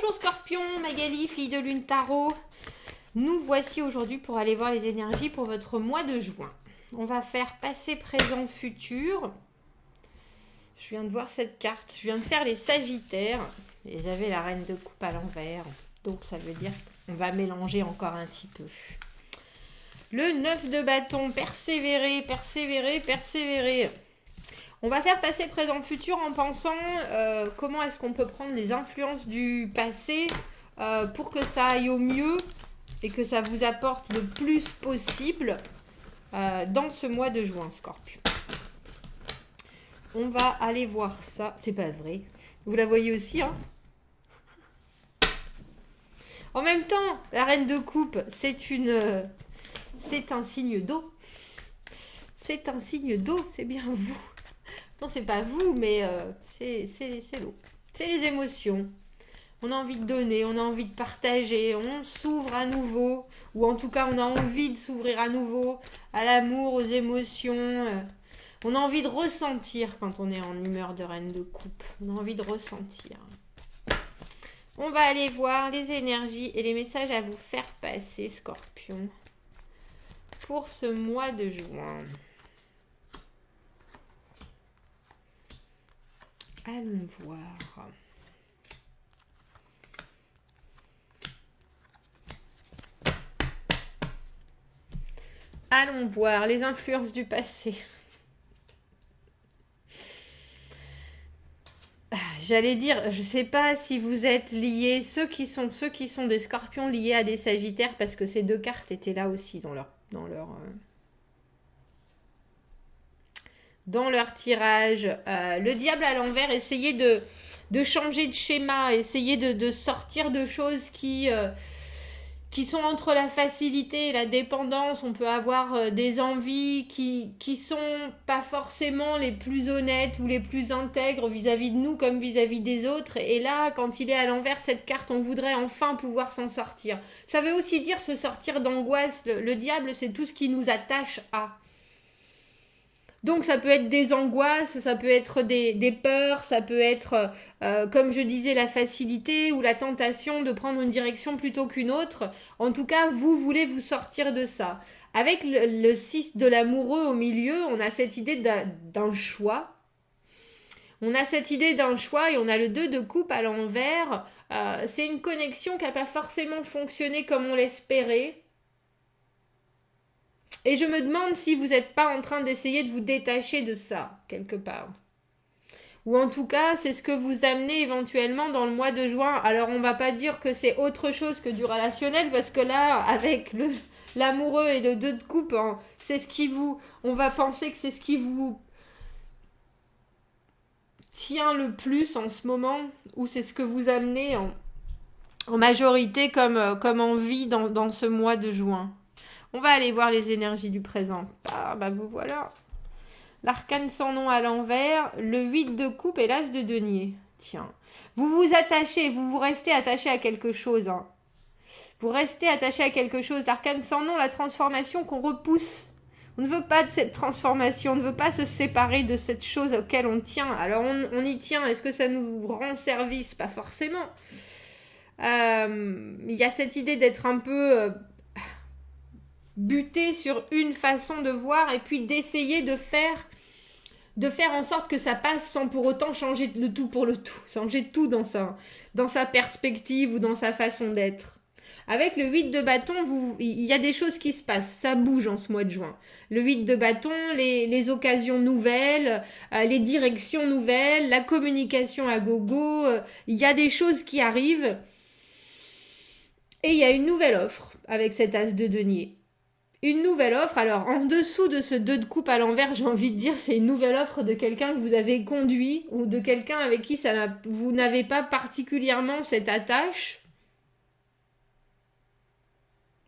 Bonjour Scorpion, Magali, fille de Lune Tarot. Nous voici aujourd'hui pour aller voir les énergies pour votre mois de juin. On va faire passé, présent, futur. Je viens de voir cette carte. Je viens de faire les Sagittaires. Et j'avais la Reine de Coupe à l'envers. Donc ça veut dire qu'on va mélanger encore un petit peu. Le 9 de bâton, persévérer, persévérer, persévérer. On va faire passé, présent, futur en pensant comment est-ce qu'on peut prendre les influences du passé pour que ça aille au mieux et que ça vous apporte le plus possible dans ce mois de juin, Scorpion. On va aller voir ça. C'est pas vrai. Vous la voyez aussi, hein? En même temps, la Reine de Coupe, c'est un signe d'eau. C'est un signe d'eau, c'est bien vous. Non, c'est pas vous, mais c'est l'eau. C'est les émotions. On a envie de donner, on a envie de partager, on s'ouvre à nouveau. Ou en tout cas, on a envie de s'ouvrir à nouveau à l'amour, aux émotions. On a envie de ressentir quand on est en humeur de Reine de Coupe. On a envie de ressentir. On va aller voir les énergies et les messages à vous faire passer, Scorpion, pour ce mois de juin. Allons voir. Allons voir les influences du passé. J'allais dire, je ne sais pas si vous êtes liés, ceux qui sont des Scorpions liés à des Sagittaires, parce que ces deux cartes étaient là aussi dans leur tirage. Le diable à l'envers, essayez de changer de schéma, essayez de sortir de choses qui sont entre la facilité et la dépendance. On peut avoir des envies qui sont pas forcément les plus honnêtes ou les plus intègres vis-à-vis de nous comme vis-à-vis des autres. Et là, quand il est à l'envers, cette carte, on voudrait enfin pouvoir s'en sortir. Ça veut aussi dire se sortir d'angoisse. Le diable, c'est tout ce qui nous attache à. Donc ça peut être des angoisses, ça peut être des peurs, ça peut être, comme je disais, la facilité ou la tentation de prendre une direction plutôt qu'une autre. En tout cas, vous voulez vous sortir de ça. Avec le 6 de l'amoureux au milieu, on a cette idée d'un choix. On a cette idée d'un choix et on a le 2 de coupe à l'envers. C'est une connexion qui n'a pas forcément fonctionné comme on l'espérait. Et je me demande si vous n'êtes pas en train d'essayer de vous détacher de ça, quelque part. Ou en tout cas, c'est ce que vous amenez éventuellement dans le mois de juin. Alors, on ne va pas dire que c'est autre chose que du relationnel, parce que là, avec l'amoureux et le 2 de coupe, hein, c'est ce qui vous... On va penser que c'est ce qui vous tient le plus en ce moment, ou c'est ce que vous amenez en majorité comme envie dans ce mois de juin. On va aller voir les énergies du présent. Ah, bah vous voilà. L'arcane sans nom à l'envers, le 8 de coupe et l'as de denier. Tiens. Vous vous attachez, vous restez attaché à quelque chose. Hein. Vous restez attaché à quelque chose. L'arcane sans nom, la transformation qu'on repousse. On ne veut pas de cette transformation, on ne veut pas se séparer de cette chose auquel on tient. Alors on y tient, est-ce que ça nous rend service? Pas forcément. Il y a cette idée d'être un peu... buter sur une façon de voir et puis d'essayer de faire en sorte que ça passe sans pour autant changer le tout pour le tout, changer tout dans sa perspective ou dans sa façon d'être. Avec le 8 de bâton, il y a des choses qui se passent, ça bouge en ce mois de juin. Le 8 de bâton, les occasions nouvelles, les directions nouvelles, la communication à gogo, il y a des choses qui arrivent et il y a une nouvelle offre avec cet as de denier. Une nouvelle offre, alors en dessous de ce 2 de coupe à l'envers, j'ai envie de dire, c'est une nouvelle offre de quelqu'un que vous avez conduit ou de quelqu'un avec qui vous n'avez pas particulièrement cette attache.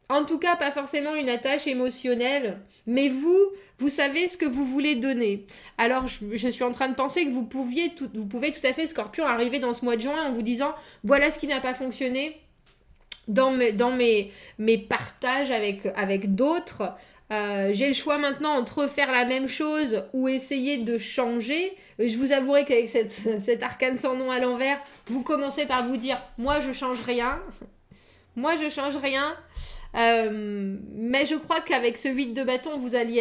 En tout cas, pas forcément une attache émotionnelle, mais vous savez ce que vous voulez donner. Alors, je suis en train de penser que vous pouvez tout à fait, Scorpion, arriver dans ce mois de juin en vous disant, voilà ce qui n'a pas fonctionné, dans mes partages avec d'autres, J'ai le choix maintenant entre faire la même chose ou essayer de changer. Je vous avouerai qu'avec cet arcane sans nom à l'envers, vous commencez par vous dire, moi je change rien. Moi je change rien. Mais je crois qu'avec ce 8 de bâton, vous allez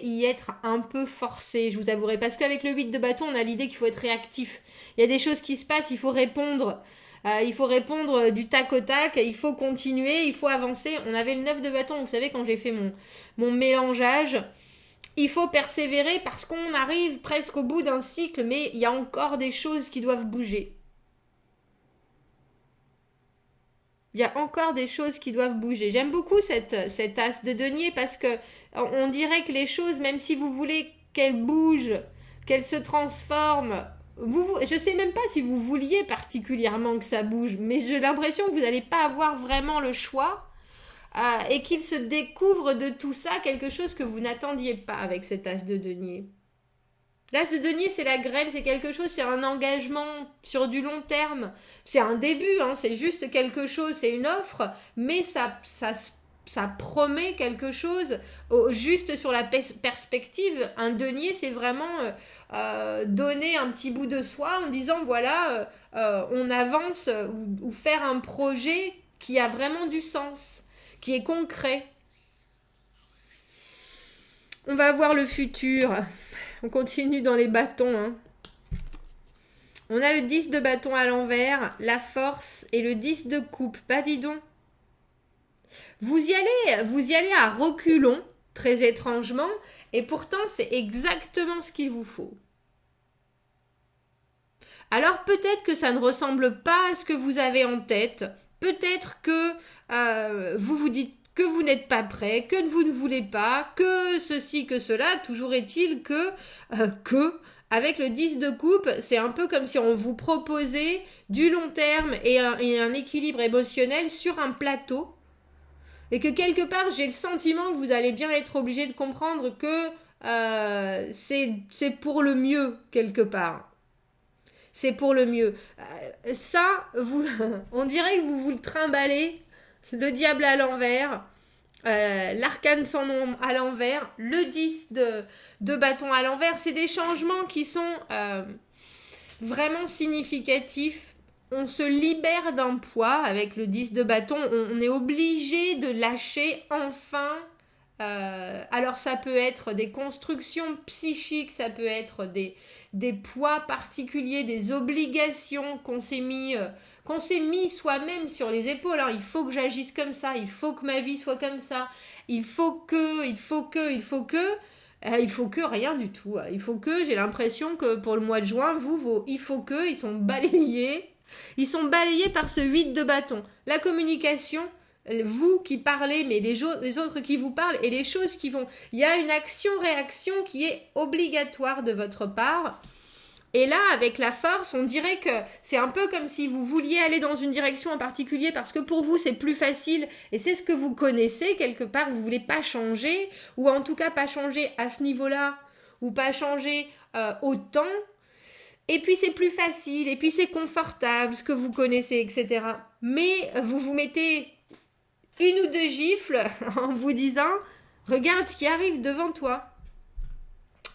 y être un peu forcé, je vous avouerai. Parce qu'avec le 8 de bâton, on a l'idée qu'il faut être réactif. Il y a des choses qui se passent, il faut répondre. Il faut répondre du tac au tac, il faut continuer, il faut avancer. On avait le 9 de bâton, vous savez, quand j'ai fait mon mélangeage. Il faut persévérer parce qu'on arrive presque au bout d'un cycle, mais il y a encore des choses qui doivent bouger. Il y a encore des choses qui doivent bouger. J'aime beaucoup cette as de denier parce que on dirait que les choses, même si vous voulez qu'elles bougent, qu'elles se transforment, je sais même pas si vous vouliez particulièrement que ça bouge, mais j'ai l'impression que vous n'allez pas avoir vraiment le choix et qu'il se découvre de tout ça quelque chose que vous n'attendiez pas avec cette as de denier. L'as de denier, c'est la graine, c'est quelque chose, c'est un engagement sur du long terme. C'est un début, hein, c'est juste quelque chose, c'est une offre, mais ça promet quelque chose juste sur la perspective. Un denier, c'est vraiment donner un petit bout de soi en disant, voilà, on avance ou faire un projet qui a vraiment du sens, qui est concret. On va voir le futur. On continue dans les bâtons. Hein. On a le 10 de bâton à l'envers, la force et le 10 de coupe. Bah dis donc. Vous y allez à reculons, très étrangement, et pourtant c'est exactement ce qu'il vous faut. Alors peut-être que ça ne ressemble pas à ce que vous avez en tête. Peut-être que vous vous dites que vous n'êtes pas prêt, que vous ne voulez pas, que ceci, que cela. Toujours est-il que avec le 10 de coupe, c'est un peu comme si on vous proposait du long terme et un équilibre émotionnel sur un plateau. Et que quelque part, j'ai le sentiment que vous allez bien être obligé de comprendre que c'est pour le mieux, quelque part. C'est pour le mieux. On dirait que vous le trimballez, le diable à l'envers, l'arcane sans nom à l'envers, le 10 de bâton à l'envers. C'est des changements qui sont vraiment significatifs. On se libère d'un poids avec le 10 de bâton. On est obligé de lâcher enfin. Alors ça peut être des constructions psychiques, ça peut être des poids particuliers, des obligations qu'on s'est mis soi-même sur les épaules. Hein. Il faut que j'agisse comme ça, il faut que ma vie soit comme ça, il faut que, rien du tout. Il faut que, j'ai l'impression que pour le mois de juin, il faut que, ils sont balayés. Ils sont balayés par ce 8 de bâton. La communication, vous qui parlez, mais les autres qui vous parlent et les choses qui vont... Il y a une action-réaction qui est obligatoire de votre part. Et là, avec la force, on dirait que c'est un peu comme si vous vouliez aller dans une direction en particulier parce que pour vous, c'est plus facile et c'est ce que vous connaissez quelque part. Vous voulez pas changer ou en tout cas pas changer à ce niveau-là ou pas changer autant. Et puis c'est plus facile, et puis c'est confortable, ce que vous connaissez, etc. Mais vous vous mettez une ou deux gifles en vous disant « Regarde ce qui arrive devant toi ».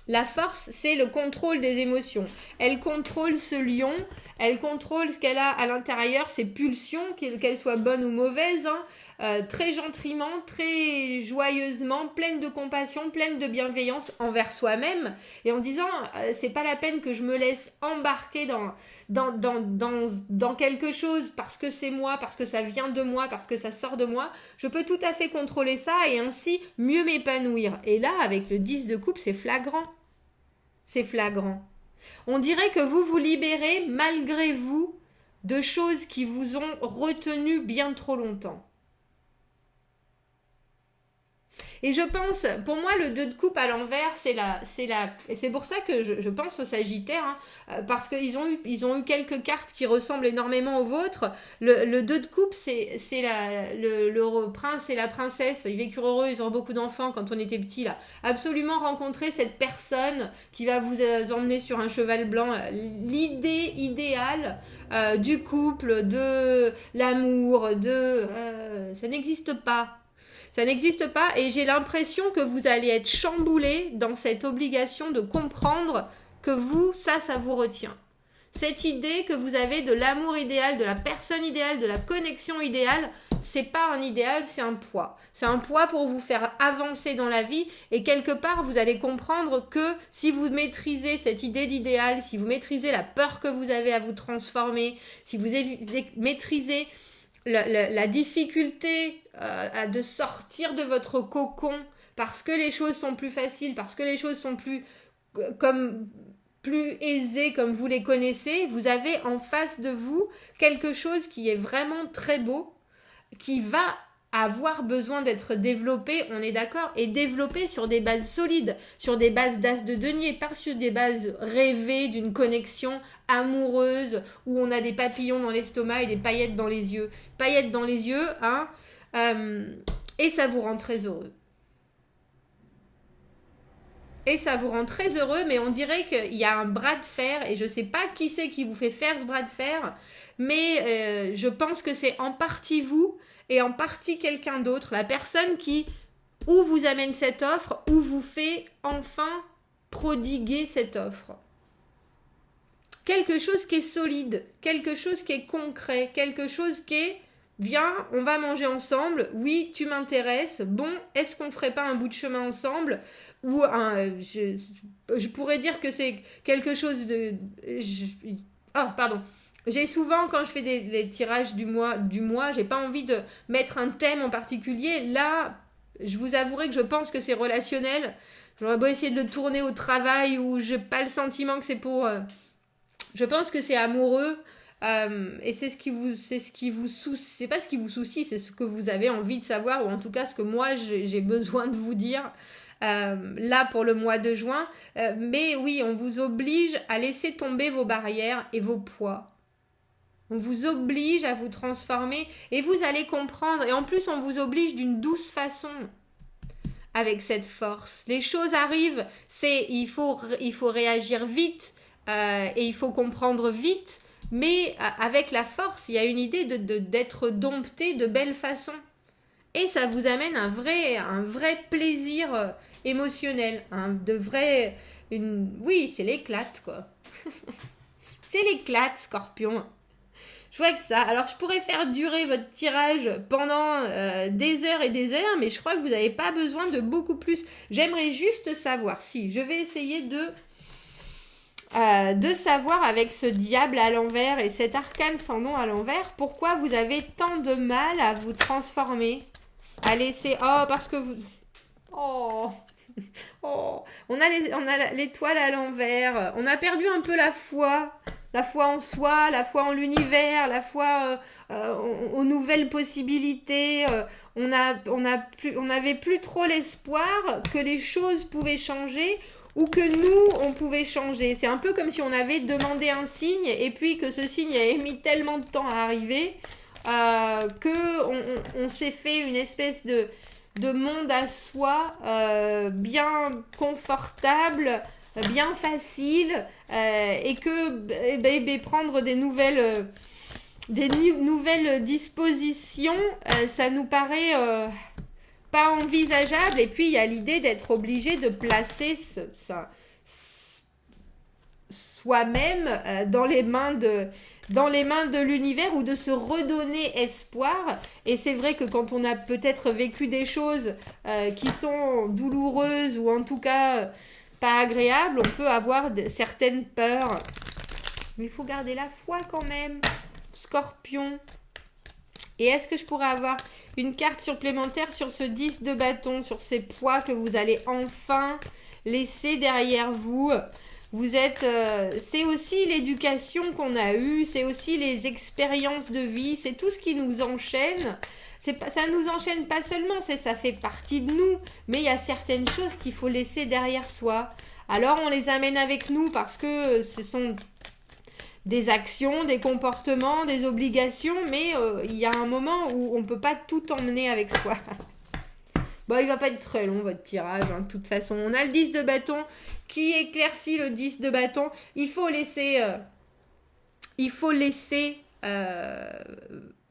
La force, c'est le contrôle des émotions. Elle contrôle ce lion, elle contrôle ce qu'elle a à l'intérieur, ses pulsions, qu'elles soient bonnes ou mauvaises, très gentiment, très joyeusement, pleine de compassion, pleine de bienveillance envers soi-même, et en disant c'est pas la peine que je me laisse embarquer dans quelque chose parce que c'est moi, parce que ça vient de moi, parce que ça sort de moi. Je peux tout à fait contrôler ça et ainsi mieux m'épanouir. Et là, avec le 10 de coupe, c'est flagrant. C'est flagrant. On dirait que vous vous libérez malgré vous de choses qui vous ont retenu bien trop longtemps. Et je pense, pour moi, le 2 de coupe à l'envers, et c'est pour ça que je pense aux Sagittaires, hein, parce qu'ils ont eu quelques cartes qui ressemblent énormément aux vôtres. Le 2 de coupe, c'est le prince et la princesse. Ils vécurent heureux, ils auront beaucoup d'enfants quand on était petits, là. Absolument rencontrer cette personne qui va vous emmener sur un cheval blanc. L'idée idéale du couple, de l'amour, ça n'existe pas. Ça n'existe pas et j'ai l'impression que vous allez être chamboulé dans cette obligation de comprendre que vous, ça vous retient. Cette idée que vous avez de l'amour idéal, de la personne idéale, de la connexion idéale, c'est pas un idéal, c'est un poids. C'est un poids pour vous faire avancer dans la vie et quelque part vous allez comprendre que si vous maîtrisez cette idée d'idéal, si vous maîtrisez la peur que vous avez à vous transformer, si vous maîtrisez la difficulté de sortir de votre cocon parce que les choses sont plus faciles, parce que les choses sont plus aisées comme vous les connaissez, vous avez en face de vous quelque chose qui est vraiment très beau, qui va avoir besoin d'être développé, on est d'accord, et développé sur des bases solides, sur des bases d'as de denier, pas sur des bases rêvées d'une connexion amoureuse où on a des papillons dans l'estomac et des paillettes dans les yeux. Paillettes dans les yeux, hein, et ça vous rend très heureux. Et ça vous rend très heureux, mais on dirait qu'il y a un bras de fer, et je ne sais pas qui c'est qui vous fait faire ce bras de fer, mais je pense que c'est en partie vous, et en partie quelqu'un d'autre, la personne qui ou vous amène cette offre, ou vous fait enfin prodiguer cette offre. Quelque chose qui est solide, quelque chose qui est concret, quelque chose qui est viens, on va manger ensemble, oui, tu m'intéresses, bon, est-ce qu'on ferait pas un bout de chemin ensemble? Ou je pourrais dire que c'est quelque chose de... pardon. J'ai souvent, quand je fais des tirages du mois, j'ai pas envie de mettre un thème en particulier. Là, je vous avouerai que je pense que c'est relationnel. J'aurais beau essayer de le tourner au travail où j'ai pas le sentiment que c'est pour... Je pense que c'est amoureux. Et c'est c'est pas ce qui vous soucie, c'est ce que vous avez envie de savoir, ou en tout cas ce que moi j'ai besoin de vous dire là pour le mois de juin. Mais oui, on vous oblige à laisser tomber vos barrières et vos poids. On vous oblige à vous transformer et vous allez comprendre. Et en plus, on vous oblige d'une douce façon avec cette force. Les choses arrivent, il faut réagir vite et il faut comprendre vite. Mais avec la force, il y a une idée d'être dompté de belle façon. Et ça vous amène un vrai plaisir émotionnel. Oui, c'est l'éclate, quoi. C'est l'éclate, Scorpion. Je vois que ça. Alors, je pourrais faire durer votre tirage pendant des heures et des heures, mais je crois que vous n'avez pas besoin de beaucoup plus. J'aimerais juste savoir si je vais essayer de savoir avec ce diable à l'envers et cet arcane sans nom à l'envers, pourquoi vous avez tant de mal à vous transformer, à laisser... Oh, parce que vous... Oh, on a l'étoile à l'envers, on a perdu un peu la foi en soi, la foi en l'univers, la foi aux nouvelles possibilités. On n'avait plus trop l'espoir que les choses pouvaient changer ou que nous, on pouvait changer. C'est un peu comme si on avait demandé un signe et puis que ce signe avait mis tellement de temps à arriver qu'on s'est fait une espèce de monde à soi bien confortable, bien facile et que prendre des nouvelles dispositions, ça nous paraît pas envisageable. Et puis il y a l'idée d'être obligé de placer soi-même dans les mains de l'univers ou de se redonner espoir. Et c'est vrai que quand on a peut-être vécu des choses qui sont douloureuses ou en tout cas pas agréables, on peut avoir certaines peurs. Mais il faut garder la foi quand même, Scorpion. Et est-ce que je pourrais avoir une carte supplémentaire sur ce 10 de bâton, sur ces poids que vous allez enfin laisser derrière vous? Vous êtes, c'est aussi l'éducation qu'on a eue, c'est aussi les expériences de vie, c'est tout ce qui nous enchaîne. Ça nous enchaîne pas seulement, ça fait partie de nous, mais il y a certaines choses qu'il faut laisser derrière soi. Alors on les amène avec nous parce que ce sont des actions, des comportements, des obligations, mais il y a un moment où on peut pas tout emmener avec soi. Bon, il va pas être très long votre tirage, hein, de toute façon. On a le 10 de bâton qui éclaircit le 10 de bâton. Il faut laisser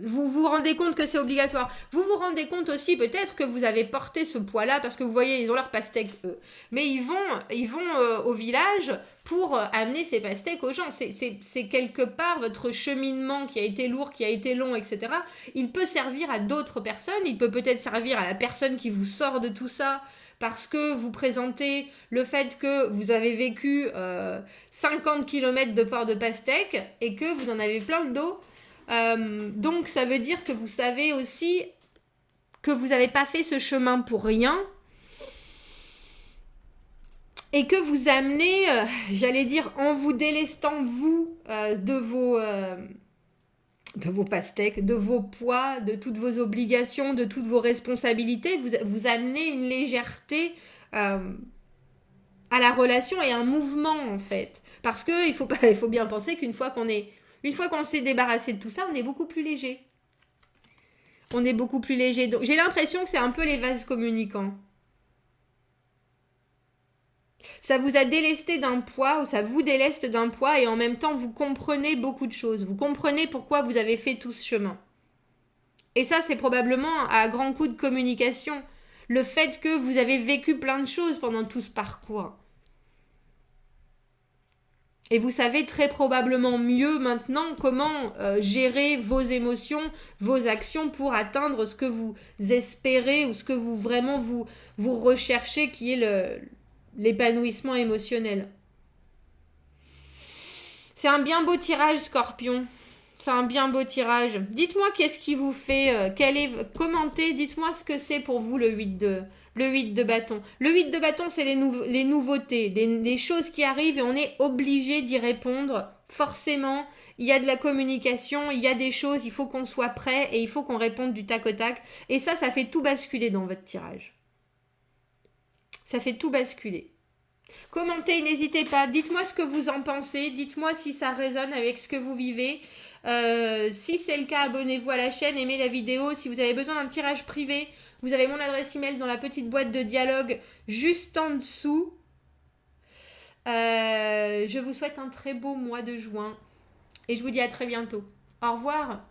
Vous vous rendez compte que c'est obligatoire. Vous vous rendez compte aussi peut-être que vous avez porté ce poids-là parce que vous voyez, ils ont leur pastèque eux. Mais ils vont au village pour amener ces pastèques aux gens. C'est quelque part votre cheminement qui a été lourd, qui a été long, etc. Il peut servir à d'autres personnes. Il peut peut-être servir à la personne qui vous sort de tout ça parce que vous présentez le fait que vous avez vécu 50 km de port de pastèque et que vous en avez plein le dos. Donc ça veut dire que vous savez aussi que vous n'avez pas fait ce chemin pour rien et que vous amenez, j'allais dire, en vous délestant vous de vos pastèques, de vos poids, de toutes vos obligations, de toutes vos responsabilités, vous amenez une légèreté à la relation et un mouvement en fait. Parce que il faut bien penser qu'une fois qu'on s'est débarrassé de tout ça, on est beaucoup plus léger. On est beaucoup plus léger. Donc j'ai l'impression que c'est un peu les vases communicants. Ça vous a délesté d'un poids ou ça vous déleste d'un poids et en même temps vous comprenez beaucoup de choses. Vous comprenez pourquoi vous avez fait tout ce chemin. Et ça c'est probablement à grand coup de communication. Le fait que vous avez vécu plein de choses pendant tout ce parcours. Et vous savez très probablement mieux maintenant comment gérer vos émotions, vos actions pour atteindre ce que vous espérez ou ce que vous vraiment vous recherchez qui est l'épanouissement émotionnel. C'est un bien beau tirage, Scorpion. C'est un bien beau tirage. Dites-moi qu'est-ce qui vous fait, commentez, dites-moi ce que c'est pour vous le 8 de bâton. Le 8 de bâton, c'est les nouveautés, les choses qui arrivent et on est obligé d'y répondre. Forcément, il y a de la communication, il y a des choses, il faut qu'on soit prêt et il faut qu'on réponde du tac au tac. Et ça fait tout basculer dans votre tirage. Ça fait tout basculer. Commentez, n'hésitez pas. Dites-moi ce que vous en pensez. Dites-moi si ça résonne avec ce que vous vivez. Si c'est le cas, abonnez-vous à la chaîne, aimez la vidéo. Si vous avez besoin d'un tirage privé, vous avez mon adresse email dans la petite boîte de dialogue juste en dessous. Je vous souhaite un très beau mois de juin et je vous dis à très bientôt. Au revoir.